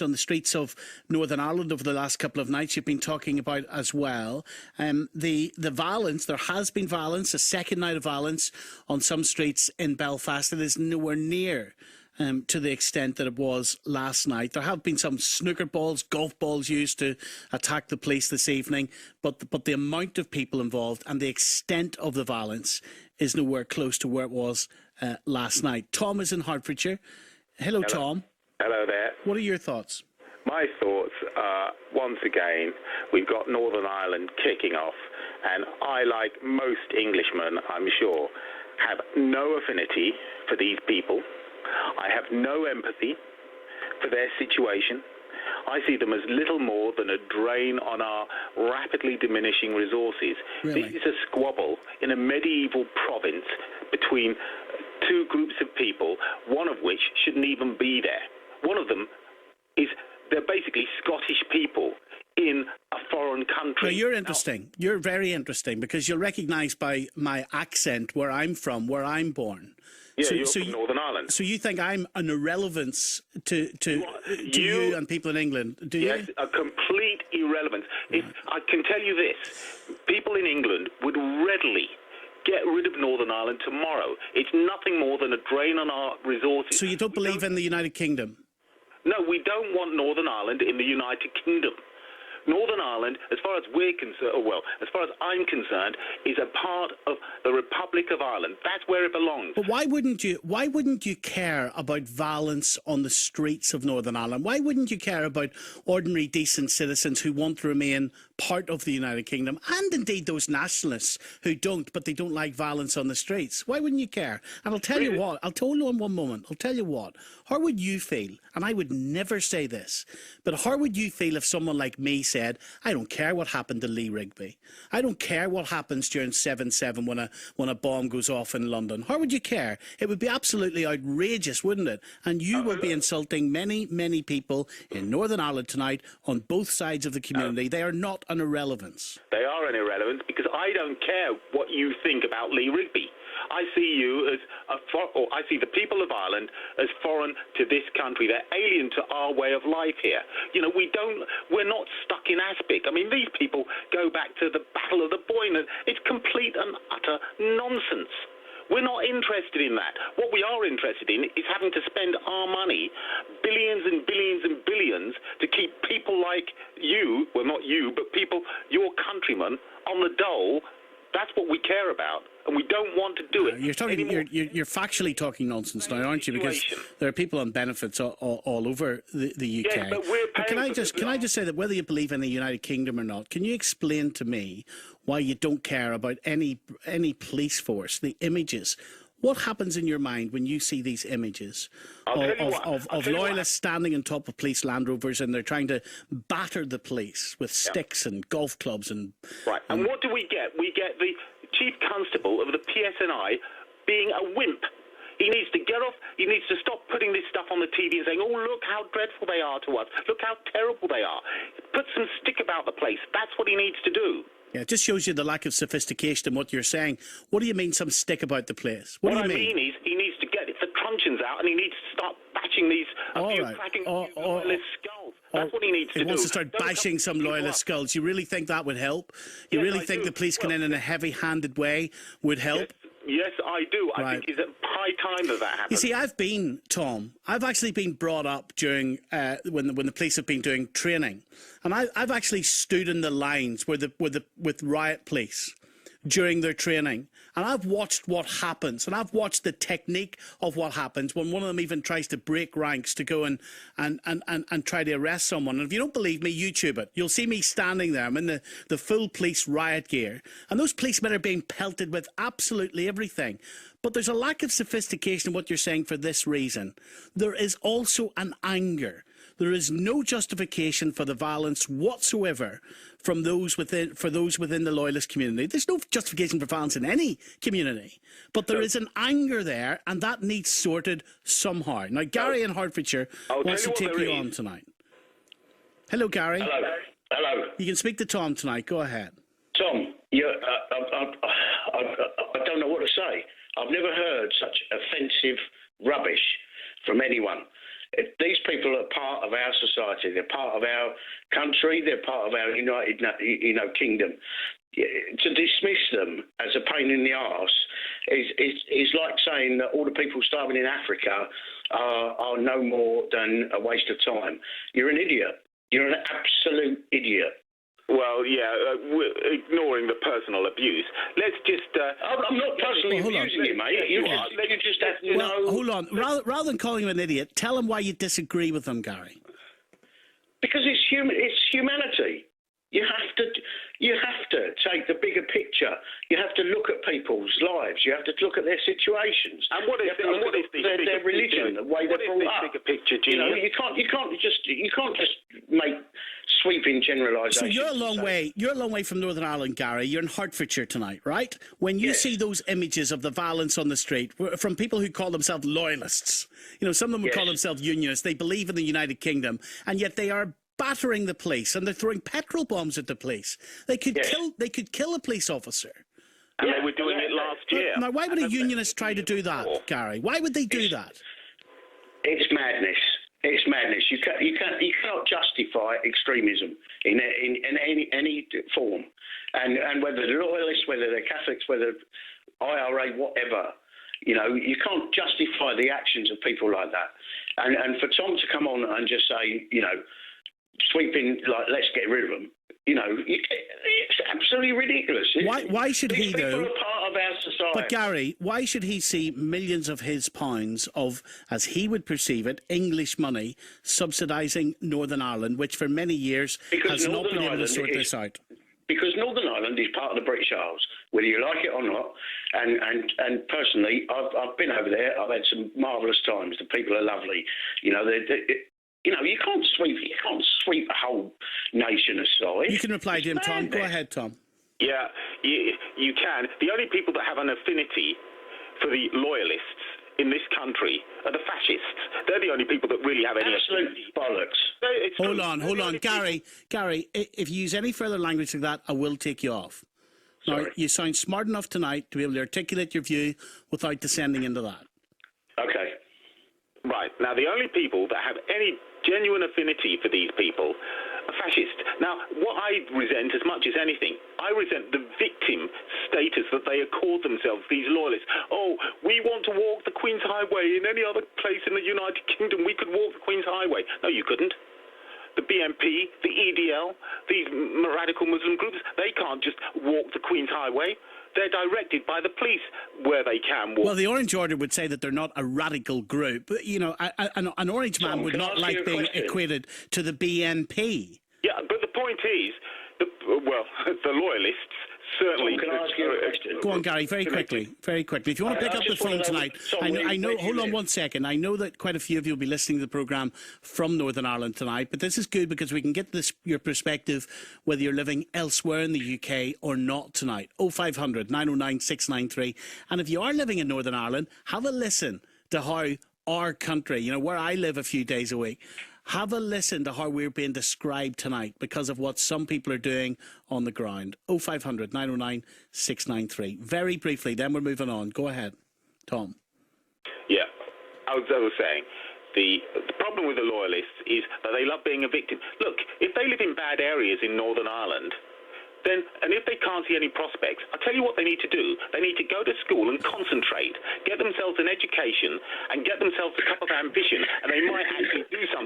on the streets of Northern Ireland over the last couple of nights you've been talking about as well. The violence, there has been violence, a second night of violence on some streets in Belfast. It is nowhere near to the extent that it was last night. There have been some snooker balls, golf balls used to attack the police this evening, but the amount of people involved and the extent of the violence is nowhere close to where it was last night. Tom is in Hertfordshire. Hello, Tom. Hello there. What are your thoughts? My thoughts are, once again, we've got Northern Ireland kicking off, and I, like most Englishmen, I'm sure, have no affinity for these people. I have no empathy for their situation. I see them as little more than a drain on our rapidly diminishing resources. Really? This is a squabble in a medieval province between two groups of people, one of which shouldn't even be there. One of them is, they're basically Scottish people in a foreign country. No, you're interesting. You're very interesting because you'll recognise by my accent where I'm from, where I'm born. Yeah, you're from Northern Ireland. So you think I'm an irrelevance to you and people in England, do you? Yes, a complete irrelevance. I can tell you this, people in England would readily get rid of Northern Ireland tomorrow. It's nothing more than a drain on our resources. So you don't believe in the United Kingdom? No, we don't want Northern Ireland in the United Kingdom. Northern Ireland, as far as we're concerned, as far as I'm concerned, is a part of the Republic of Ireland. That's where it belongs. But why wouldn't you care about violence on the streets of Northern Ireland? Why wouldn't you care about ordinary, decent citizens who want to remain part of the United Kingdom, and indeed those nationalists who don't, but they don't like violence on the streets? Why wouldn't you care? And I'll tell you what, I'll tell you in one moment, I'll tell you what, how would you feel, and I would never say this, but how would you feel if someone like me said, I don't care what happened to Lee Rigby. I don't care what happens during 7/7 when a bomb goes off in London. How would you care? It would be absolutely outrageous, wouldn't it? And you will be insulting many, many people in Northern Ireland tonight on both sides of the community. They are not an irrelevance. They are an irrelevance because I don't care what you think about Lee Rigby. I see you as I see the people of Ireland as foreign to this country. They're alien to our way of life here. You know, we're not stuck in aspic. I mean, these people go back to the Battle of the Boyne. It's complete and utter nonsense. We're not interested in that. What we are interested in is having to spend our money, billions and billions and billions, to keep people like you, well, not you, but people, your countrymen, on the dole. That's what we care about, and we don't want to do it. You're factually talking nonsense now, aren't you? Because there are people on benefits all over the UK. Yes, but we're paying can I just say that whether you believe in the United Kingdom or not, can you explain to me why you don't care about any police force, the images? What happens in your mind when you see these images of loyalists standing on top of police Land Rovers and they're trying to batter the police with sticks and golf clubs and... Right, and what do we get? We get the Chief Constable of the PSNI being a wimp. He needs to get off, he needs to stop putting this stuff on the TV and saying, oh, look how dreadful they are to us, look how terrible they are. Put some stick about the place. That's what he needs to do. Yeah, it just shows you the lack of sophistication in what you're saying. What do you mean, some stick about the place? What do you mean? I mean is he needs to get the truncheons out and he needs to start bashing these cracking loyalist skulls. That's what he needs to do. He wants to start bashing some loyalist skulls. You really think that would help? You really think the police can, in a heavy-handed way, would help? Yes, I do. I think it's high time that happens. You see, I've actually been brought up during when the police have been doing training, and I've actually stood in the lines with riot police during their training, and I've watched what happens, and I've watched the technique of what happens when one of them even tries to break ranks to go and try to arrest someone. And if you don't believe me, YouTube it. You'll see me standing there. I'm in the full police riot gear, and those policemen are being pelted with absolutely everything. But there's a lack of sophistication in what you're saying for this reason. There is also an anger. There is no justification for the violence whatsoever for those within the loyalist community. There's no justification for violence in any community. But there is an anger there, and that needs sorted somehow. Now, Gary in Hertfordshire wants to take you on tonight. Hello, Gary. Hello. You can speak to Tom tonight. Go ahead. Tom, I don't know what to say. I've never heard such offensive rubbish from anyone. these people are part of our society. They're part of our country. They're part of our United Kingdom. To dismiss them as a pain in the arse is like saying that all the people starving in Africa are no more than a waste of time. You're an idiot. You're an absolute idiot. Well, yeah, ignoring the personal abuse. Let's just... I'm not personally abusing you, mate. You just have to know... Well, hold on. Rather than calling him an idiot, tell him why you disagree with him, Gary. Because it's humanity. You have to take the bigger picture. You have to look at people's lives. You have to look at their situations. And what is their religion, the way they're brought up. Bigger picture, Genius? You can't just make sweeping generalisations. So you're a long way from Northern Ireland, Gary. You're in Hertfordshire tonight, right? When you see those images of the violence on the street from people who call themselves loyalists, some of them would call themselves unionists. They believe in the United Kingdom, and yet they are battering the police, and they're throwing petrol bombs at the police. They could kill a police officer. And they were doing it last year. Now, why would a unionist try to do that, Gary? Why would they do that? It's madness. It's madness. You cannot justify extremism in any form, and whether they're loyalists, whether they're Catholics, whether IRA, whatever. You can't justify the actions of people like that. And for Tom to come on and just say, sweeping, like, let's get rid of them. It's absolutely ridiculous. Why should he, though? People are part of our society. But, Gary, why should he see millions of his pounds of, as he would perceive it, English money subsidising Northern Ireland, which for many years has not been able to sort this out? Because Northern Ireland is part of the British Isles, whether you like it or not. And personally, I've been over there. I've had some marvellous times. The people are lovely. You can't sweep a whole nation aside. You can reply to him, Tom. Go ahead, Tom. Yeah, you can. The only people that have an affinity for the loyalists in this country are the fascists. They're the only people that really have any absolute bollocks. Hold on. Gary, if you use any further language like that, I will take you off. Sorry. Now, you sound smart enough tonight to be able to articulate your view without descending into that. Okay. Right. Now, the only people that have any genuine affinity for these people are fascists. Now, what I resent as much as anything, I resent the victim status that they accord themselves, these loyalists. Oh, we want to walk the Queen's Highway. In any other place in the United Kingdom, we could walk the Queen's Highway. No, you couldn't. The BNP, the EDL, these radical Muslim groups, they can't just walk the Queen's Highway. They're directed by the police where they can walk. Well, the Orange Order would say that they're not a radical group. An orange man would not like being equated to the BNP. Yeah, but the point is, the loyalists certainly... Can I ask you a question? Go on, Gary, very quickly. If you want to pick up the phone tonight, I know. Hold on 1 second. I know that quite a few of you will be listening to the programme from Northern Ireland tonight, but this is good because we can get your perspective whether you're living elsewhere in the UK or not tonight. 0500 909 693. And if you are living in Northern Ireland, have a listen to how our country, where I live a few days a week, have a listen to how we're being described tonight because of what some people are doing on the ground. 0500 909 693. Very briefly, then we're moving on. Go ahead, Tom. Yeah, I was saying, the problem with the loyalists is that they love being a victim. Look, if they live in bad areas in Northern Ireland, and if they can't see any prospects, I'll tell you what they need to do. They need to go to school and concentrate, get themselves an education, and get themselves a cup of ambition, and they might actually do something